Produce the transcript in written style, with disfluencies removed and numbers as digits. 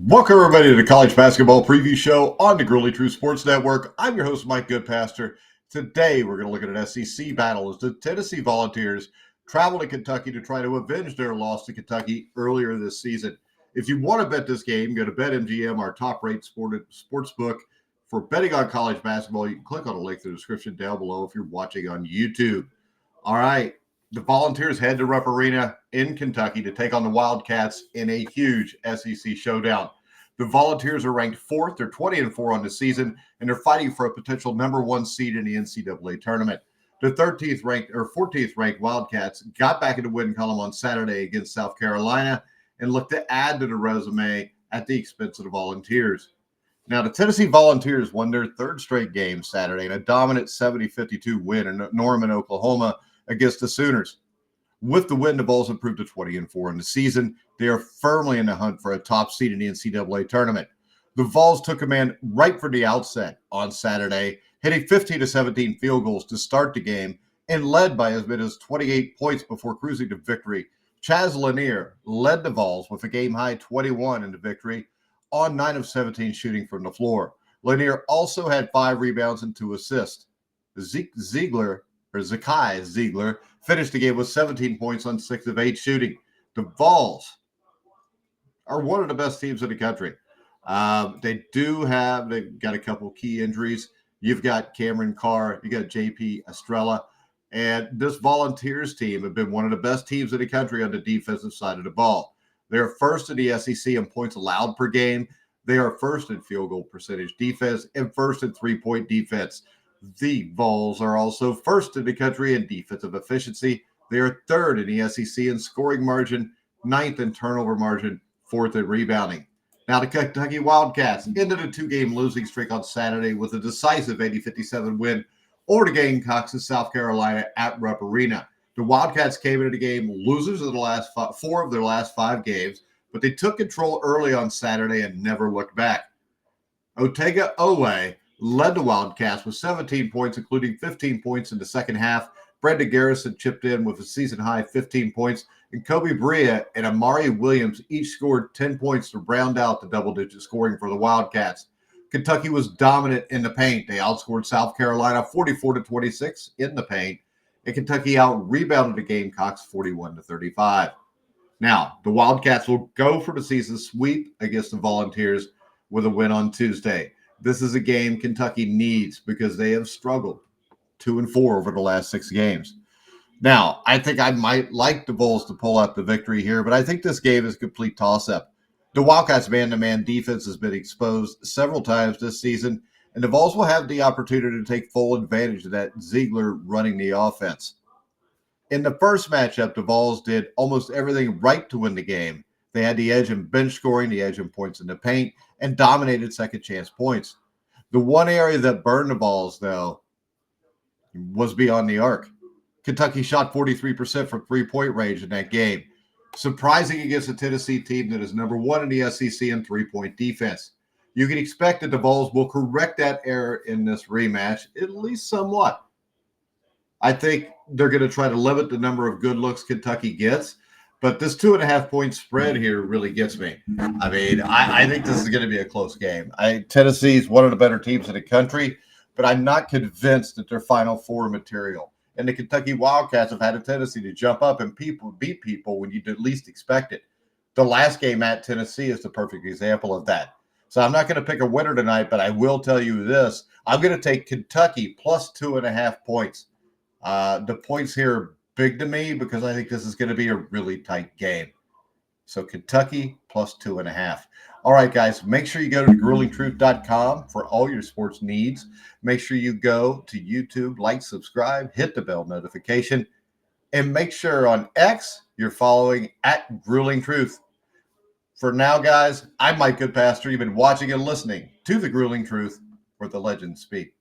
Welcome, everybody, to the College Basketball Preview Show on the Grueling Truth Sports Network. I'm your host, Mike Goodpaster. Today, we're going to look at an SEC battle as the Tennessee Volunteers travel to Kentucky to try to avenge their loss to Kentucky earlier this season. If you want to bet this game, go to BetMGM, our top-rated sportsbook. For betting on college basketball, you can click on the link in the description down below if you're watching on YouTube. All right. The Volunteers head to Rupp Arena in Kentucky to take on the Wildcats in a huge SEC showdown. The Volunteers are ranked 4th. They're 20-4 on the season, and they're fighting for a potential number 1 seed in the NCAA tournament. The 14th ranked Wildcats got back in the win column on Saturday against South Carolina and look to add to the resume at the expense of the Volunteers. Now, the Tennessee Volunteers won their 3rd straight game Saturday in a dominant 70-52 win in Norman, Oklahoma, against the Sooners. With the win, the Vols improved to 20-4 in the season. They are firmly in the hunt for a top seed in the NCAA tournament. The Vols took command right from the outset on Saturday, hitting 15-17 field goals to start the game and led by as many as 28 points before cruising to victory. Chaz Lanier led the Vols with a game-high 21 in the victory on 9 of 17 shooting from the floor. Lanier also had 5 rebounds and 2 assists. Zakai Ziegler finished the game with 17 points on 6 of 8 shooting. The Vols are one of the best teams in the country. They've got a couple key injuries. You've got Cameron Carr, you got JP Estrella, and this Volunteers team have been one of the best teams in the country on the defensive side of the ball. They're first in the SEC in points allowed per game. They are first in field goal percentage defense and first in three-point defense. The Vols are also first in the country in defensive efficiency. They are 3rd in the SEC in scoring margin, 9th in turnover margin, 4th in rebounding. Now, the Kentucky Wildcats ended a 2-game losing streak on Saturday with a decisive 80-57 win over the Gamecocks in South Carolina at Rupp Arena. The Wildcats came into the game losers of the last 4 of their last 5 games, but they took control early on Saturday and never looked back. Otega Owe led the Wildcats with 17 points, including 15 points in the second half. Brendan Garrison chipped in with a season-high 15 points, and Kobe Bria and Amari Williams each scored 10 points to round out the double-digit scoring for the Wildcats. Kentucky was dominant in the paint. They outscored South Carolina 44-26 in the paint, and Kentucky out-rebounded the Gamecocks 41-35. Now, the Wildcats will go for the season sweep against the Volunteers with a win on Tuesday. This is a game Kentucky needs because they have struggled 2-4 over the last 6 games. Now, I think I might like the Vols to pull out the victory here, but I think this game is a complete toss-up. The Wildcats' man-to-man defense has been exposed several times this season, and the Vols will have the opportunity to take full advantage of that Ziegler running the offense. In the first matchup, the Vols did almost everything right to win the game. They had the edge in bench scoring, the edge in points in the paint, and dominated second-chance points. The one area that burned the Vols, though, was beyond the arc. Kentucky shot 43% from three-point range in that game, surprising against a Tennessee team that is number 1 in the SEC in three-point defense. You can expect that the Vols will correct that error in this rematch, at least somewhat. I think they're going to try to limit the number of good looks Kentucky gets, but this 2.5-point spread here really gets me. I mean, I think this is going to be a close game. Tennessee is one of the better teams in the country, but I'm not convinced that they're Final Four material. And the Kentucky Wildcats have had a tendency to jump up and beat people when you least expect it. The last game at Tennessee is the perfect example of that. So I'm not going to pick a winner tonight, but I will tell you this. I'm going to take Kentucky plus 2.5 points. The points here are big to me because I think this is going to be a really tight game. So Kentucky plus 2.5. All right, guys, make sure you go to gruelingtruth.com for all your sports needs. Make sure you go to YouTube, like, subscribe, hit the bell notification, and make sure on X you're following at Grueling Truth. For now, guys, I'm Mike Goodpaster. You've been watching and listening to The Grueling Truth, where the legends speak.